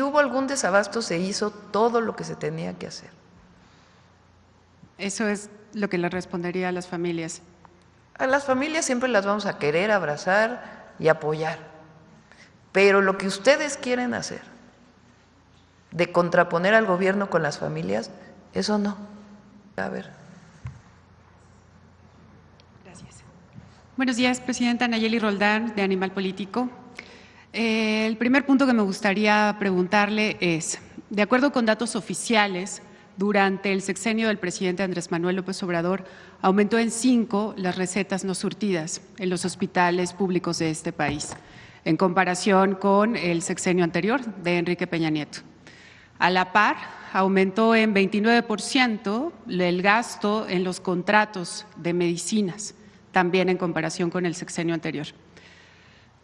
Si hubo algún desabasto, se hizo todo lo que se tenía que hacer. Eso es lo que le respondería a las familias. A las familias siempre las vamos a querer abrazar y apoyar, pero lo que ustedes quieren hacer, de contraponer al gobierno con las familias, eso no. A ver. Gracias. Buenos días, presidenta. Nayeli Roldán, de Animal Político. El primer punto que me gustaría preguntarle es, de acuerdo con datos oficiales, durante el sexenio del presidente Andrés Manuel López Obrador, aumentó en 5 las recetas no surtidas en los hospitales públicos de este país, en comparación con el sexenio anterior de Enrique Peña Nieto. A la par, aumentó en 29% el gasto en los contratos de medicinas, también en comparación con el sexenio anterior.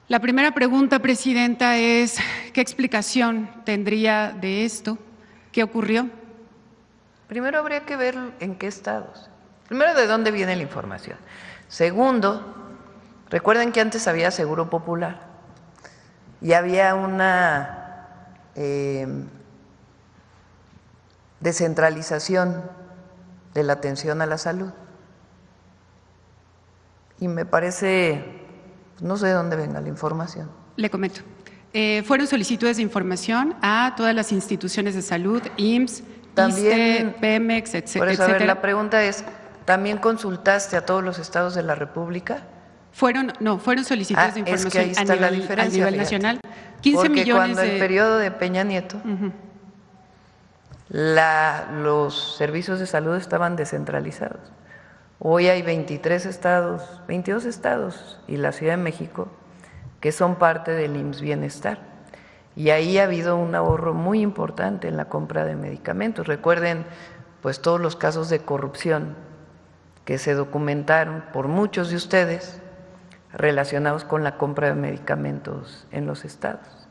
La primera pregunta, presidenta, es ¿qué explicación tendría de esto? ¿Qué ocurrió? Primero habría que ver en qué estados. Primero, ¿de dónde viene la información? Segundo, recuerden que antes había Seguro Popular y había una descentralización de la atención a la salud. Y me parece, no sé de dónde venga la información. Le comento. Fueron solicitudes de información a todas las instituciones de salud, IMSS, También, ISSSTE, Pemex, etcétera. Por eso, a ver, la pregunta es, ¿también consultaste a todos los estados de la República? Fueron solicitudes de información es que ahí está la diferencia, a nivel nacional. 15 porque millones cuando el periodo de Peña Nieto, los servicios de salud estaban descentralizados. Hoy hay 22 estados y la Ciudad de México que son parte del IMSS Bienestar. Y ahí ha habido un ahorro muy importante en la compra de medicamentos. Recuerden, pues, todos los casos de corrupción que se documentaron por muchos de ustedes relacionados con la compra de medicamentos en los estados.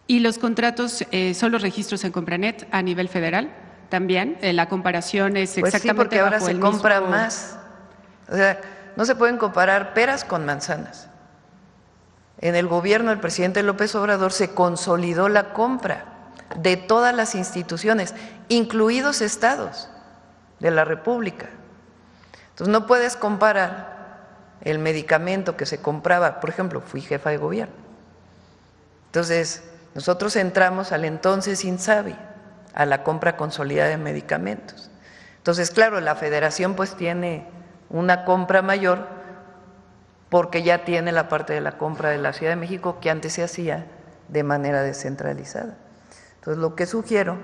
¿Y los contratos son los registros en Compranet a nivel federal? También, la comparación es exactamente. Pues sí, porque ahora se compra más. O sea, no se pueden comparar peras con manzanas. En el gobierno del presidente López Obrador se consolidó la compra de todas las instituciones, incluidos estados de la República. Entonces no puedes comparar el medicamento que se compraba, por ejemplo, fui jefa de gobierno. Entonces, nosotros entramos al entonces INSABI, a la compra consolidada de medicamentos. Entonces, claro, la federación pues tiene una compra mayor porque ya tiene la parte de la compra de la Ciudad de México que antes se hacía de manera descentralizada. Entonces, lo que sugiero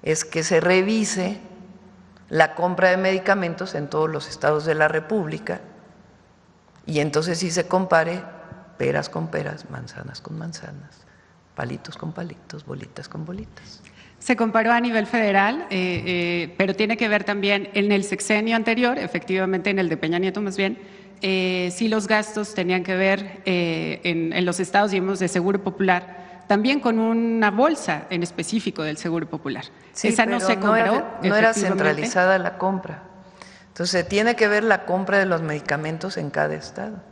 es que se revise la compra de medicamentos en todos los estados de la República y entonces sí se compare peras con peras, manzanas con manzanas, palitos con palitos, bolitas con bolitas. Se comparó a nivel federal, pero tiene que ver también en el sexenio anterior, efectivamente en el de Peña Nieto más bien, sí los gastos tenían que ver en los estados, digamos, de Seguro Popular, también con una bolsa en específico del Seguro Popular. Sí, esa no se compró. No era centralizada la compra. Entonces, tiene que ver la compra de los medicamentos en cada estado.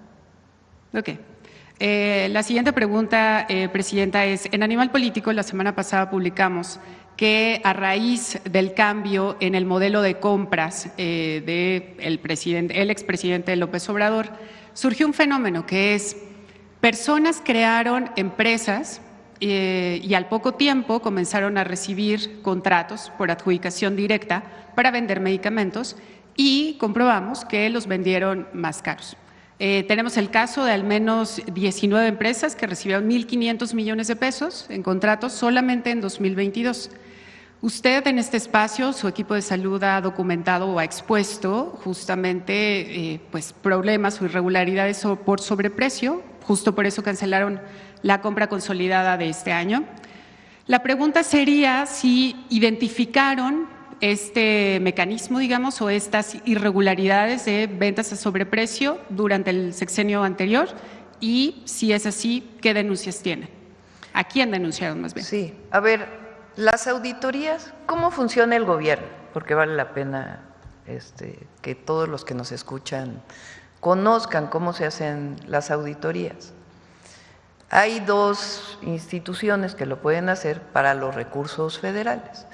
Ok. La siguiente pregunta, presidenta, es, en Animal Político la semana pasada publicamos que a raíz del cambio en el modelo de compras el expresidente López Obrador, surgió un fenómeno que es personas crearon empresas y al poco tiempo comenzaron a recibir contratos por adjudicación directa para vender medicamentos y comprobamos que los vendieron más caros. Tenemos el caso de al menos 19 empresas que recibieron 1.500 millones de pesos en contratos solamente en 2022. Usted en este espacio, su equipo de salud ha documentado o ha expuesto justamente pues, problemas o irregularidades por sobreprecio, justo por eso cancelaron la compra consolidada de este año. La pregunta sería si identificaron este mecanismo, digamos, o estas irregularidades de ventas a sobreprecio durante el sexenio anterior y, si es así, ¿qué denuncias tienen? ¿A quién denunciaron más bien? Sí, a ver, las auditorías, ¿cómo funciona el gobierno? Porque vale la pena que todos los que nos escuchan conozcan cómo se hacen las auditorías. Hay dos instituciones que lo pueden hacer para los recursos federales.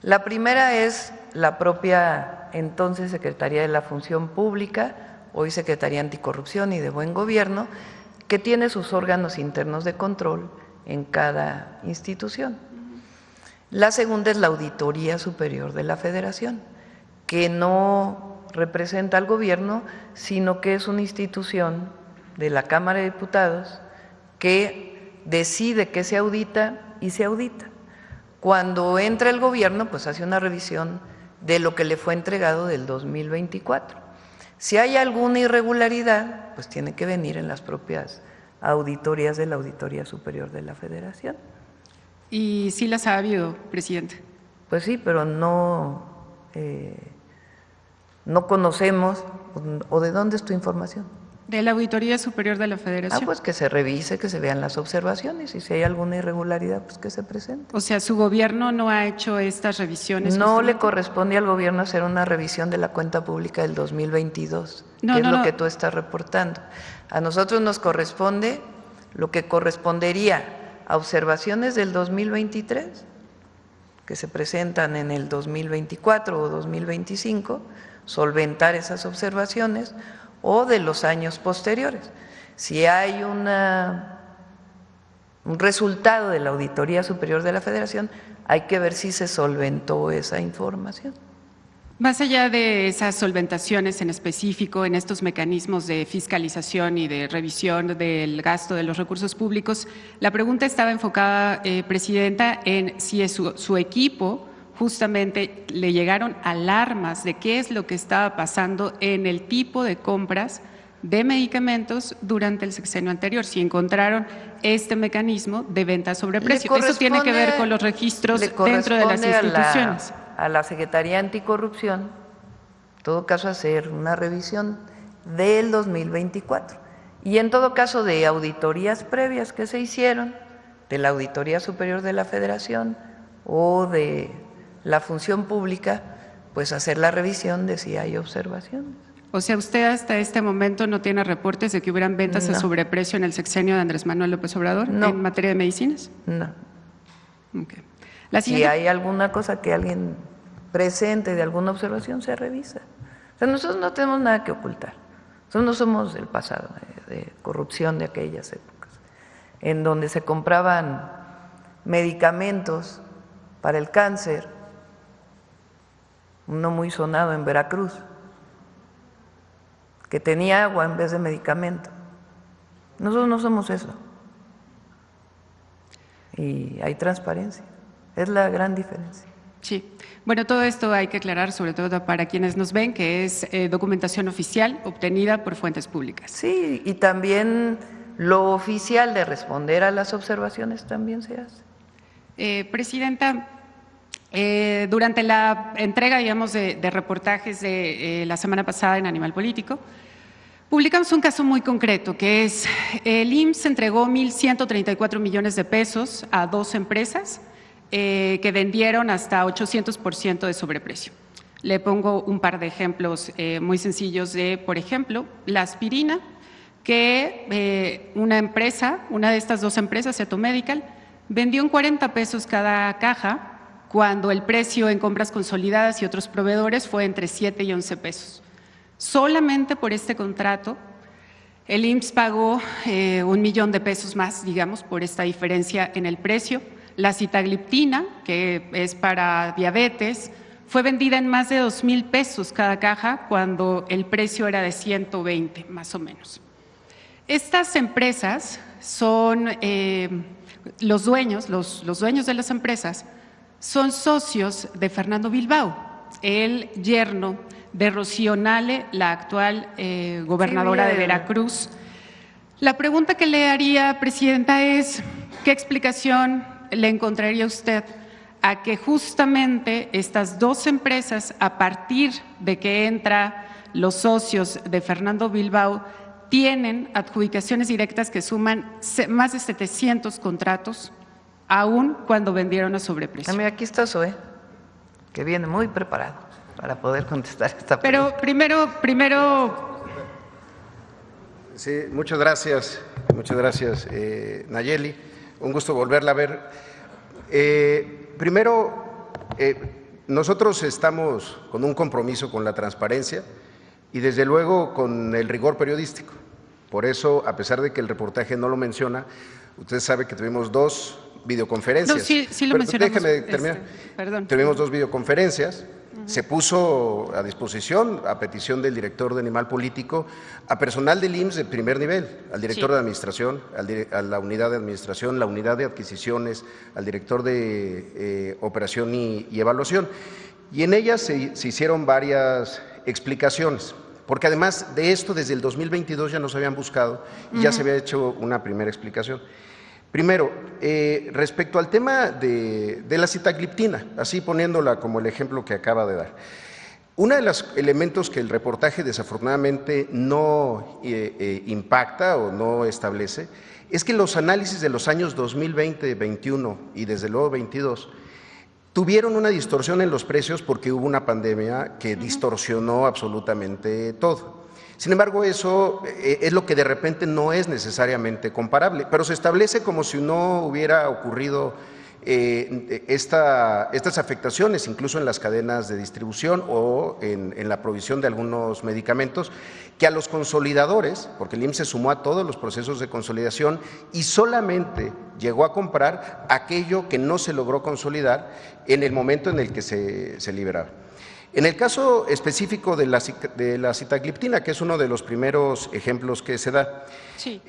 La primera es la propia entonces Secretaría de la Función Pública, hoy Secretaría Anticorrupción y de Buen Gobierno, que tiene sus órganos internos de control en cada institución. La segunda es la Auditoría Superior de la Federación, que no representa al gobierno, sino que es una institución de la Cámara de Diputados que decide qué se audita y se audita. Cuando entra el gobierno, pues hace una revisión de lo que le fue entregado del 2024. Si hay alguna irregularidad, pues tiene que venir en las propias auditorías de la Auditoría Superior de la Federación. ¿Y sí las ha habido, presidente? Pues sí, pero no conocemos, ¿o de dónde es tu información? De la Auditoría Superior de la Federación. Pues que se revise, que se vean las observaciones y si hay alguna irregularidad, pues que se presente. O sea, ¿su gobierno no ha hecho estas revisiones? No le corresponde al gobierno hacer una revisión de la cuenta pública del 2022, que es lo que tú estás reportando. A nosotros nos corresponde lo que correspondería a observaciones del 2023, que se presentan en el 2024 o 2025, solventar esas observaciones, o de los años posteriores. Si hay un resultado de la Auditoría Superior de la Federación, hay que ver si se solventó esa información. Más allá de esas solventaciones en específico, en estos mecanismos de fiscalización y de revisión del gasto de los recursos públicos, la pregunta estaba enfocada, Presidenta, en si su equipo justamente le llegaron alarmas de qué es lo que estaba pasando en el tipo de compras de medicamentos durante el sexenio anterior, si encontraron este mecanismo de venta sobre precio. Eso tiene que ver con los registros dentro de las instituciones. A la Secretaría Anticorrupción, en todo caso, hacer una revisión del 2024 y en todo caso de auditorías previas que se hicieron, de la Auditoría Superior de la Federación o de la Función Pública, pues hacer la revisión de si hay observaciones. O sea, ¿usted hasta este momento no tiene reportes de que hubieran ventas a sobreprecio en el sexenio de Andrés Manuel López Obrador en materia de medicinas? No. Okay. Si hay alguna cosa que alguien presente de alguna observación, se revisa. O sea, nosotros no tenemos nada que ocultar. Nosotros no somos del pasado, de corrupción de aquellas épocas, en donde se compraban medicamentos para el cáncer, uno muy sonado en Veracruz, que tenía agua en vez de medicamento. Nosotros no somos eso. Y hay transparencia. Es la gran diferencia. Sí. Bueno, todo esto hay que aclarar, sobre todo para quienes nos ven, que es documentación oficial obtenida por fuentes públicas. Sí, y también lo oficial de responder a las observaciones también se hace. Presidenta, durante la entrega, digamos, de reportajes de la semana pasada en Animal Político, publicamos un caso muy concreto, que es el IMSS entregó 1.134 millones de pesos a 2 empresas que vendieron hasta 800% de sobreprecio. Le pongo un par de ejemplos muy sencillos de, por ejemplo, la aspirina, que una de estas 2 empresas, Cetomedical, vendió en 40 pesos cada caja, cuando el precio en compras consolidadas y otros proveedores fue entre 7 y 11 pesos. Solamente por este contrato, el IMSS pagó 1 millón de pesos más, digamos, por esta diferencia en el precio. La sitagliptina, que es para diabetes, fue vendida en más de 2,000 pesos cada caja, cuando el precio era de 120, más o menos. Estas empresas son los dueños de las empresas son socios de Fernando Bilbao, el yerno de Rocío Nale, la actual gobernadora de Veracruz. La pregunta que le haría, Presidenta, es ¿qué explicación le encontraría usted a que justamente estas 2 empresas, a partir de que entran los socios de Fernando Bilbao, tienen adjudicaciones directas que suman más de 700 contratos, aún cuando vendieron a sobreprecio? Mira, aquí está Zoe, que viene muy preparado para poder contestar esta pregunta. Pero primero… Sí, muchas gracias. Muchas gracias, Nayeli. Un gusto volverla a ver. Primero, nosotros estamos con un compromiso con la transparencia y desde luego con el rigor periodístico. Por eso, a pesar de que el reportaje no lo menciona, usted sabe que tuvimos 2 videoconferencias. No, sí lo mencionamos. Déjeme terminar. Perdón. Tuvimos 2 videoconferencias. Se puso a disposición, a petición del director de Animal Político, a personal del IMSS de primer nivel, al director de administración, a la unidad de administración, la unidad de adquisiciones, al director de operación y evaluación. Y en ellas se hicieron varias explicaciones, porque además de esto, desde el 2022 ya nos habían buscado y ya se había hecho una primera explicación. Primero, respecto al tema de la sitagliptina, así poniéndola como el ejemplo que acaba de dar. Uno de los elementos que el reportaje desafortunadamente no impacta o no establece es que los análisis de los años 2020, 21 y desde luego 22 tuvieron una distorsión en los precios porque hubo una pandemia que distorsionó absolutamente todo. Sin embargo, eso es lo que de repente no es necesariamente comparable, pero se establece como si no hubiera ocurrido estas afectaciones, incluso en las cadenas de distribución o en la provisión de algunos medicamentos, que a los consolidadores, porque el IMSS se sumó a todos los procesos de consolidación y solamente llegó a comprar aquello que no se logró consolidar en el momento en el que se liberaba. En el caso específico de la sitagliptina, que es uno de los primeros ejemplos que se da, sí.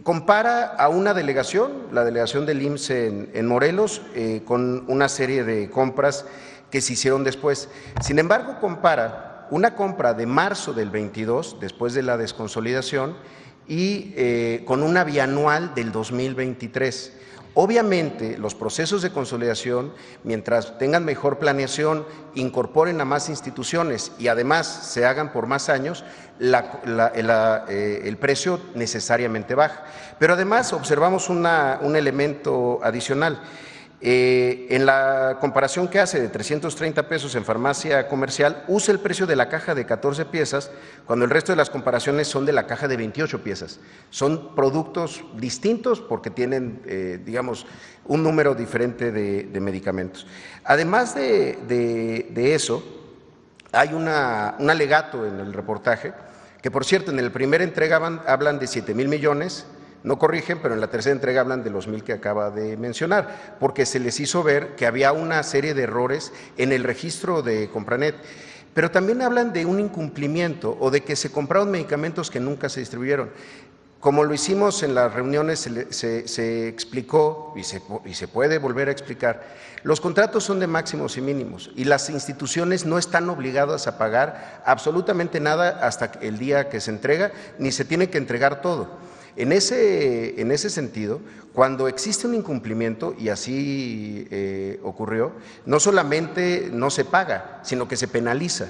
Compara a una delegación, la delegación del IMSS en Morelos, con una serie de compras que se hicieron después. Sin embargo, compara una compra de marzo del 22, después de la desconsolidación, y con una bianual del 2023. Obviamente, los procesos de consolidación, mientras tengan mejor planeación, incorporen a más instituciones y además se hagan por más años, el precio necesariamente baja. Pero además observamos un elemento adicional. En la comparación que hace de 330 pesos en farmacia comercial, usa el precio de la caja de 14 piezas, cuando el resto de las comparaciones son de la caja de 28 piezas. Son productos distintos porque tienen, digamos, un número diferente de medicamentos. Además de eso, hay un alegato en el reportaje, que por cierto, en la primera entrega hablan de 7,000 millones, no corrigen, pero en la tercera entrega hablan de los 1,000 que acaba de mencionar, porque se les hizo ver que había una serie de errores en el registro de Compranet. Pero también hablan de un incumplimiento o de que se compraron medicamentos que nunca se distribuyeron. Como lo hicimos en las reuniones, se explicó y se puede volver a explicar, los contratos son de máximos y mínimos y las instituciones no están obligadas a pagar absolutamente nada hasta el día que se entrega, ni se tiene que entregar todo. En ese sentido, cuando existe un incumplimiento, y así ocurrió, no solamente no se paga, sino que se penaliza.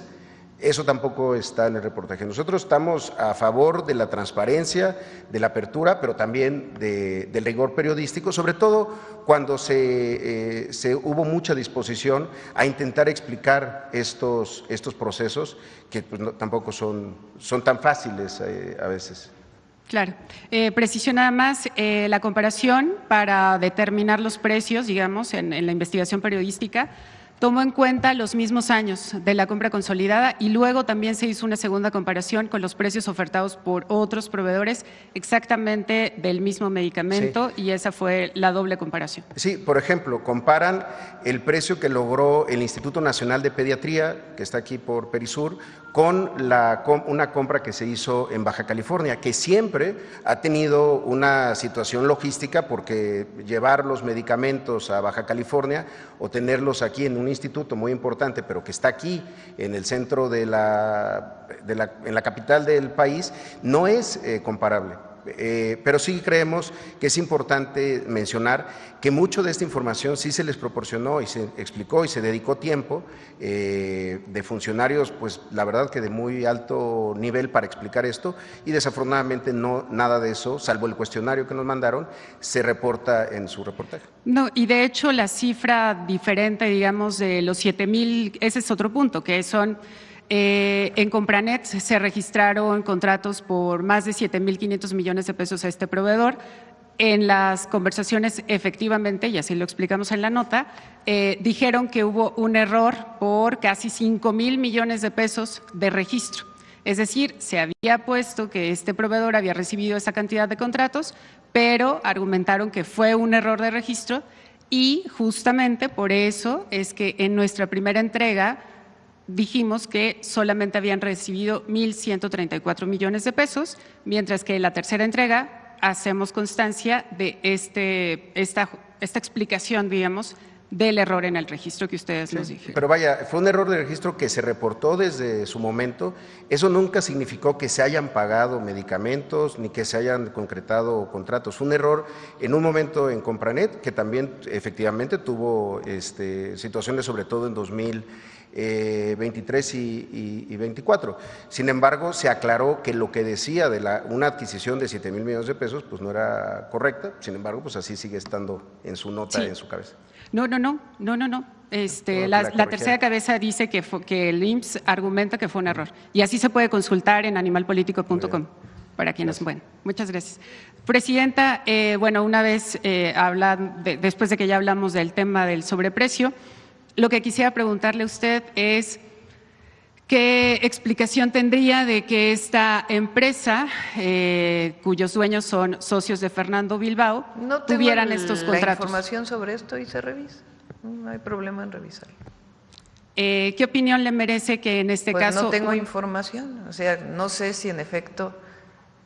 Eso tampoco está en el reportaje. Nosotros estamos a favor de la transparencia, de la apertura, pero también del rigor periodístico, sobre todo cuando hubo mucha disposición a intentar explicar estos procesos que pues, tampoco son tan fáciles a veces. Claro. Preciso nada más, la comparación para determinar los precios, digamos, en la investigación periodística, tomó en cuenta los mismos años de la compra consolidada y luego también se hizo una segunda comparación con los precios ofertados por otros proveedores exactamente del mismo medicamento, sí. Y esa fue la doble comparación. Sí, por ejemplo, comparan el precio que logró el Instituto Nacional de Pediatría, que está aquí por Perisur, con una compra que se hizo en Baja California, que siempre ha tenido una situación logística porque llevar los medicamentos a Baja California o tenerlos aquí en un instituto muy importante, pero que está aquí en el centro en la capital del país, no es comparable. Pero sí creemos que es importante mencionar que mucho de esta información sí se les proporcionó y se explicó y se dedicó tiempo de funcionarios, pues la verdad que de muy alto nivel para explicar esto y desafortunadamente no nada de eso, salvo el cuestionario que nos mandaron, se reporta en su reportaje. No, y de hecho la cifra diferente, digamos, de los 7,000, ese es otro punto, que son En Compranet se registraron contratos por más de 7.500 millones de pesos a este proveedor. En las conversaciones, efectivamente, y así lo explicamos en la nota, dijeron que hubo un error por casi 5.000 millones de pesos de registro. Es decir, se había puesto que este proveedor había recibido esa cantidad de contratos, pero argumentaron que fue un error de registro y justamente por eso es que en nuestra primera entrega dijimos que solamente habían recibido 1.134 millones de pesos, mientras que en la tercera entrega hacemos constancia de esta explicación, digamos, del error en el registro que ustedes nos dijeron. Pero vaya, fue un error de registro que se reportó desde su momento. Eso nunca significó que se hayan pagado medicamentos ni que se hayan concretado contratos. Fue un error en un momento en Compranet, que también efectivamente tuvo situaciones, sobre todo en 2023 y 24. Sin embargo, se aclaró que lo que decía de una adquisición de 7.000 millones de pesos pues no era correcta. Sin embargo, pues así sigue estando en su nota, en su cabeza. No. La tercera cabeza dice que el IMSS argumenta que fue un error. Y así se puede consultar en animalpolitico.com para quienes… Bueno, muchas gracias. Presidenta, una vez después de que ya hablamos del tema del sobreprecio, lo que quisiera preguntarle a usted es qué explicación tendría de que esta empresa, cuyos dueños son socios de Fernando Bilbao, tuvieran estos contratos. La información sobre esto y se revisa. No hay problema en revisarlo. ¿Qué opinión le merece que en este caso… No tengo información, o sea, no sé si en efecto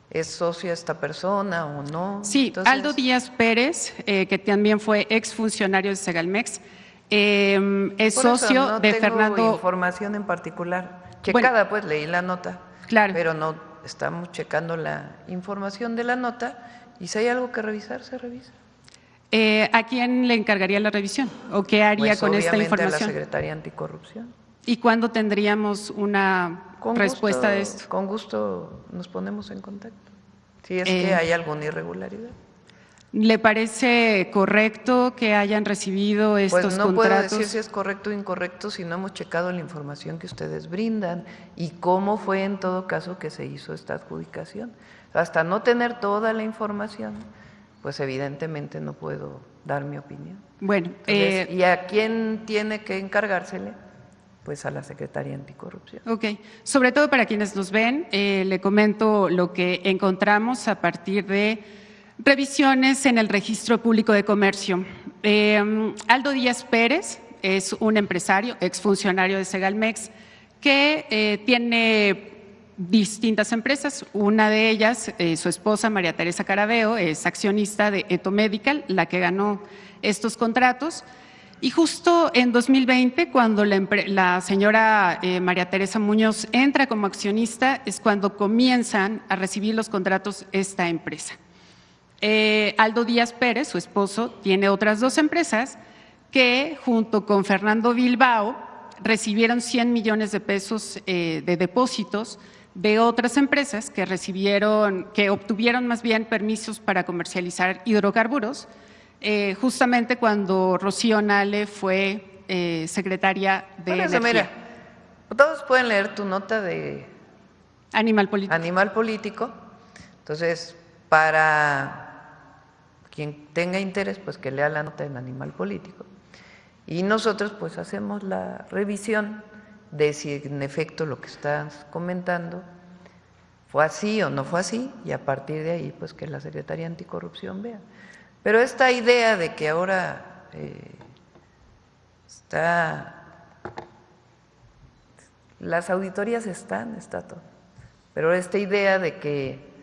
es socio esta persona o no. Sí, entonces… Aldo Díaz Pérez, que también fue exfuncionario de Segalmex, es socio de Fernando… No tengo información en particular. Checada, pues leí la nota, claro, pero no estamos checando la información de la nota y si hay algo que revisar, se revisa. ¿A quién le encargaría la revisión o qué haría pues con esta información? A la Secretaría Anticorrupción. ¿Y cuándo tendríamos una respuesta de esto? Con gusto nos ponemos en contacto, si es que hay alguna irregularidad. ¿Le parece correcto que hayan recibido estos contratos? Pues no puedo decir si es correcto o incorrecto si no hemos checado la información que ustedes brindan y cómo fue en todo caso que se hizo esta adjudicación. Hasta no tener toda la información, pues evidentemente no puedo dar mi opinión. Bueno, entonces, ¿y a quién tiene que encargársele? Pues a la Secretaría Anticorrupción. Ok. Sobre todo para quienes nos ven, le comento lo que encontramos a partir de revisiones en el Registro Público de Comercio. Aldo Díaz Pérez es un empresario, exfuncionario de Segalmex, que tiene distintas empresas. Una de ellas, su esposa María Teresa Carabeo, es accionista de Eto Medical, la que ganó estos contratos. Y justo en 2020, cuando la señora María Teresa Muñoz entra como accionista, es cuando comienzan a recibir los contratos esta empresa. Aldo Díaz Pérez, su esposo, tiene otras dos empresas que junto con Fernando Bilbao recibieron 100 millones de pesos de depósitos de otras empresas que obtuvieron más bien permisos para comercializar hidrocarburos, justamente cuando Rocío Nale fue secretaria de Energía. Mira, todos pueden leer tu nota de Animal Político. Animal Político. Entonces, para quien tenga interés, pues que lea la nota en Animal Político. Y nosotros pues hacemos la revisión de si en efecto lo que estás comentando fue así o no fue así, y a partir de ahí pues que la Secretaría Anticorrupción vea. Pero esta idea de que ahora las auditorías está todo, pero esta idea de que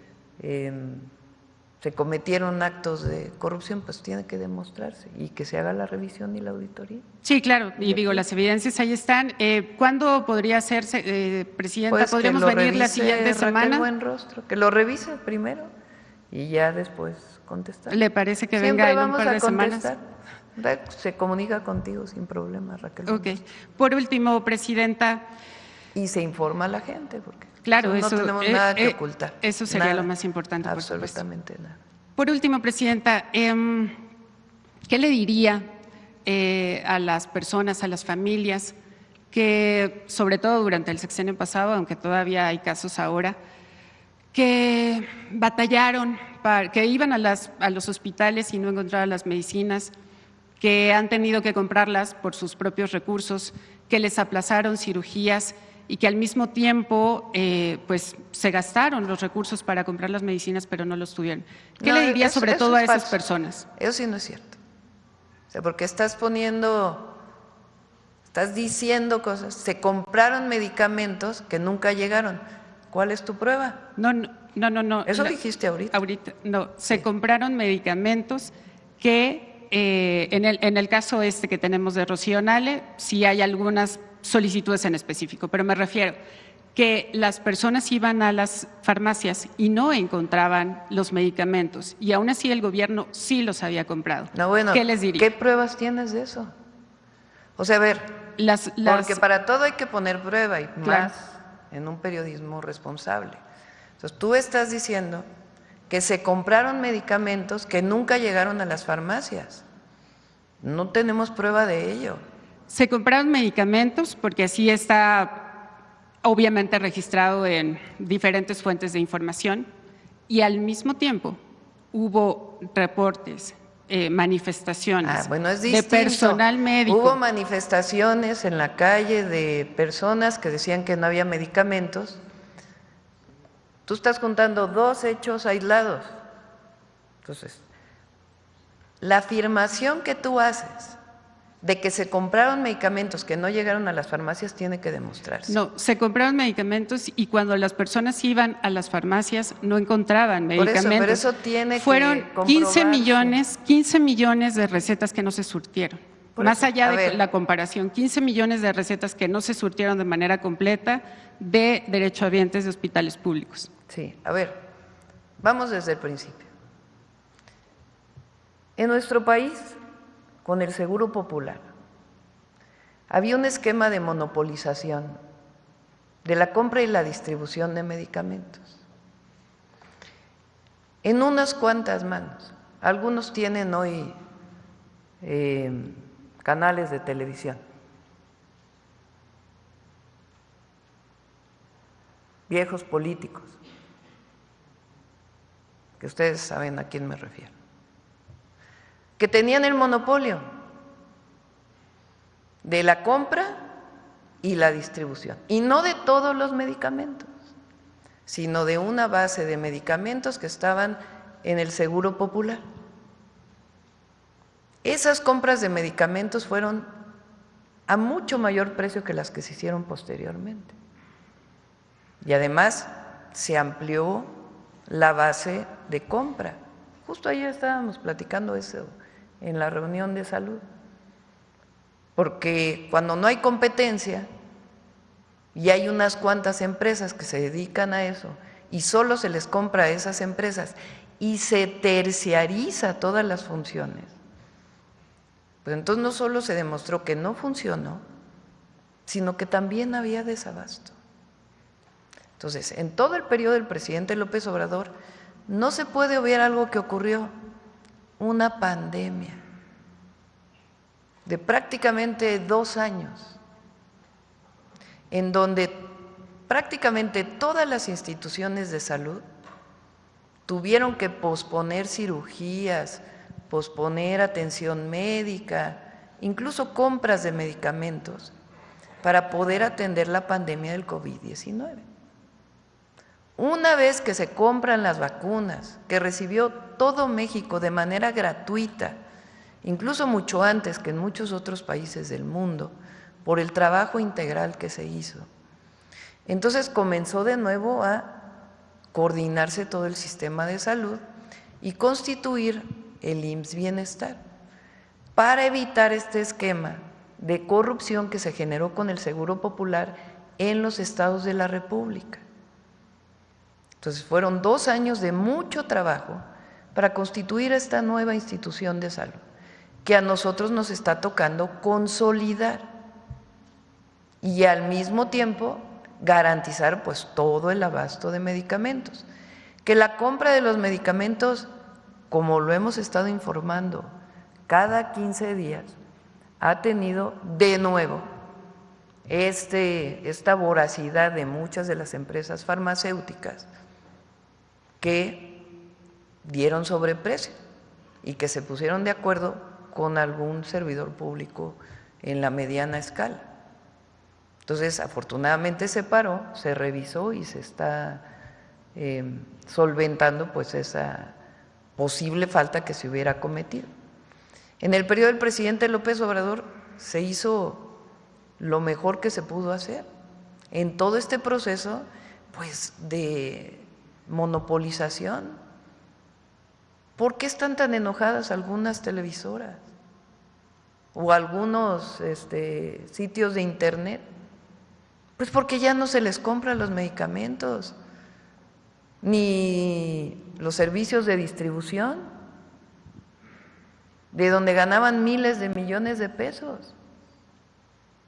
se cometieron actos de corrupción, pues tiene que demostrarse y que se haga la revisión y la auditoría. Sí, claro, y digo, las evidencias ahí están. ¿Cuándo podría hacerse, Presidenta? Pues ¿Podríamos venir la siguiente semana? Buenrostro, que lo revise primero y ya después contestar. ¿Le parece que venga en un par de semanas? Se comunica contigo sin problema, Raquel. Ok. Por último, Presidenta. Y se informa a la gente, porque claro, no tenemos nada que ocultar. Eso sería nada, lo más importante. Absolutamente nada. Por último, Presidenta, ¿qué le diría a las personas, a las familias que, sobre todo durante el sexenio pasado, aunque todavía hay casos ahora, que batallaron, que iban a los hospitales y no encontraban las medicinas, que han tenido que comprarlas por sus propios recursos, que les aplazaron cirugías y que al mismo tiempo pues se gastaron los recursos para comprar las medicinas, pero no los tuvieron. ¿Qué le diría sobre todo a esas personas? Eso sí no es cierto. O sea, porque estás diciendo cosas. Se compraron medicamentos que nunca llegaron. ¿Cuál es tu prueba? No. Eso dijiste ahorita. No, se compraron medicamentos que en el caso que tenemos de Rocío Nale, sí hay algunas solicitudes en específico, pero me refiero que las personas iban a las farmacias y no encontraban los medicamentos y aún así el gobierno sí los había comprado. No, bueno, ¿qué les diría? ¿Qué pruebas tienes de eso? O sea, a ver, porque para todo hay que poner prueba y más en un periodismo responsable. Entonces, tú estás diciendo que se compraron medicamentos que nunca llegaron a las farmacias. No tenemos prueba de ello. Se compraron medicamentos porque así está obviamente registrado en diferentes fuentes de información y al mismo tiempo hubo reportes, manifestaciones de personal médico. Hubo manifestaciones en la calle de personas que decían que no había medicamentos. Tú estás contando dos hechos aislados. Entonces, la afirmación que tú haces de que se compraron medicamentos que no llegaron a las farmacias tiene que demostrarse. No, se compraron medicamentos y cuando las personas iban a las farmacias no encontraban medicamentos. Pero eso tiene Fueron que comprobarse. 15 millones de recetas que no se surtieron. Más allá de la comparación, 15 millones de recetas que no se surtieron de manera completa de derechohabientes de hospitales públicos. Sí, a ver, vamos desde el principio. En nuestro país, con el Seguro Popular, había un esquema de monopolización de la compra y la distribución de medicamentos en unas cuantas manos. Algunos tienen hoy canales de televisión. Viejos políticos, que ustedes saben a quién me refiero, que tenían el monopolio de la compra y la distribución, y no de todos los medicamentos, sino de una base de medicamentos que estaban en el Seguro Popular. Esas compras de medicamentos fueron a mucho mayor precio que las que se hicieron posteriormente. Y además se amplió la base de compra. Justo ayer estábamos platicando eso en la reunión de salud. Porque cuando no hay competencia y hay unas cuantas empresas que se dedican a eso y solo se les compra a esas empresas y se terciariza todas las funciones, pues entonces no solo se demostró que no funcionó, sino que también había desabasto. Entonces, en todo el periodo del presidente López Obrador no se puede obviar algo que ocurrió, una pandemia de prácticamente 2 años, en donde prácticamente todas las instituciones de salud tuvieron que posponer cirugías, posponer atención médica, incluso compras de medicamentos para poder atender la pandemia del COVID-19. Una vez que se compran las vacunas, que recibió todo México de manera gratuita, incluso mucho antes que en muchos otros países del mundo, por el trabajo integral que se hizo, entonces comenzó de nuevo a coordinarse todo el sistema de salud y constituir el IMSS Bienestar para evitar este esquema de corrupción que se generó con el Seguro Popular en los estados de la República. Entonces fueron 2 años de mucho trabajo para constituir esta nueva institución de salud que a nosotros nos está tocando consolidar y al mismo tiempo garantizar pues todo el abasto de medicamentos. Que la compra de los medicamentos, como lo hemos estado informando, cada 15 días ha tenido de nuevo esta voracidad de muchas de las empresas farmacéuticas que dieron sobreprecio y que se pusieron de acuerdo con algún servidor público en la mediana escala. Entonces, afortunadamente se paró, se revisó y se está solventando pues esa posible falta que se hubiera cometido. En el periodo del presidente López Obrador se hizo lo mejor que se pudo hacer en todo este proceso pues de monopolización. ¿Por qué están tan enojadas algunas televisoras o algunos sitios de internet? Pues porque ya no se les compran los medicamentos ni los servicios de distribución, de donde ganaban miles de millones de pesos.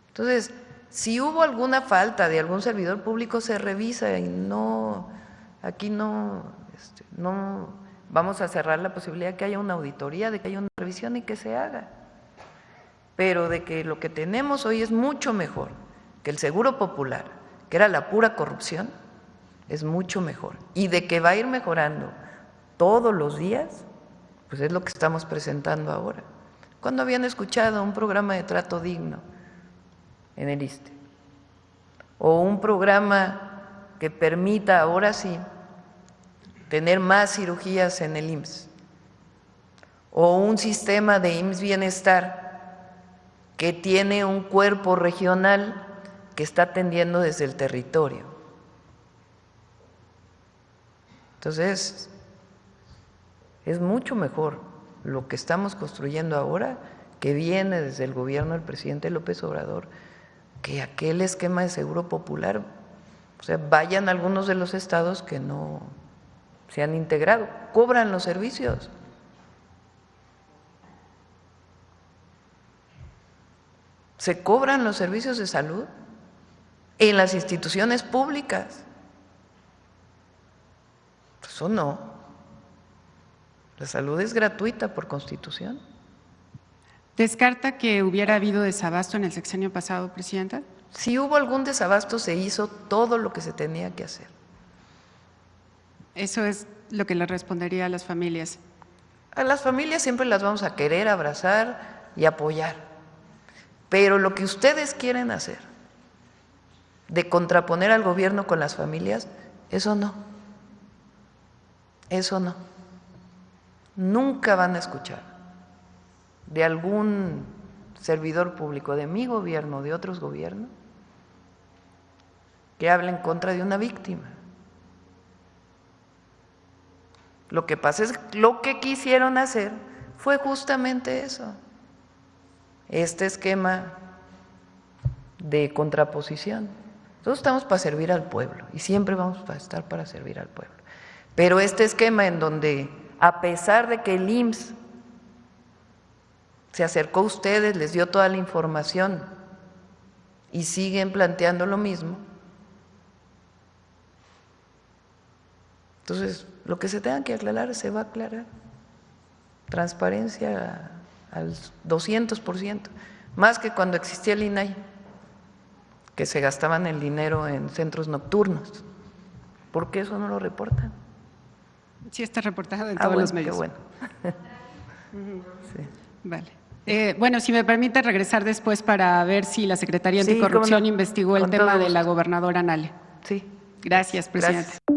Entonces, si hubo alguna falta de algún servidor público, se revisa y no, aquí no vamos a cerrar la posibilidad de que haya una auditoría, de que haya una revisión y que se haga. Pero de que lo que tenemos hoy es mucho mejor que el Seguro Popular, que era la pura corrupción, es mucho mejor. Y de que va a ir mejorando todos los días, pues es lo que estamos presentando ahora. ¿Cuándo habían escuchado un programa de trato digno en el ISSSTE? O un programa que permita ahora sí tener más cirugías en el IMSS, o un sistema de IMSS Bienestar que tiene un cuerpo regional que está atendiendo desde el territorio. Entonces, es mucho mejor lo que estamos construyendo ahora, que viene desde el gobierno del presidente López Obrador, que aquel esquema de seguro popular. O sea, vayan a algunos de los estados que no se han integrado, cobran los servicios. Se cobran los servicios de salud en las instituciones públicas. Eso no. La salud es gratuita por Constitución. ¿Descarta que hubiera habido desabasto en el sexenio pasado, Presidenta? Si hubo algún desabasto, se hizo todo lo que se tenía que hacer. Eso es lo que le respondería a las familias. A las familias siempre las vamos a querer abrazar y apoyar, pero lo que ustedes quieren hacer, de contraponer al gobierno con las familias, eso no. Eso no. Nunca van a escuchar de algún servidor público, de mi gobierno, de otros gobiernos, que hable en contra de una víctima. Lo que pasa es que lo que quisieron hacer fue justamente eso, este esquema de contraposición. Nosotros estamos para servir al pueblo y siempre vamos a estar para servir al pueblo. Pero este esquema en donde, a pesar de que el IMSS se acercó a ustedes, les dio toda la información y siguen planteando lo mismo, entonces lo que se tenga que aclarar se va a aclarar. Transparencia al 200%, más que cuando existía el INAI, que se gastaban el dinero en centros nocturnos. ¿Por qué eso no lo reportan? Sí, está reportado en todos los medios. Qué bueno. Sí. Vale. Bueno, si me permite regresar después para ver si la Secretaría Anticorrupción investigó el tema de la gobernadora Nale. Sí. Gracias, Presidente. Gracias.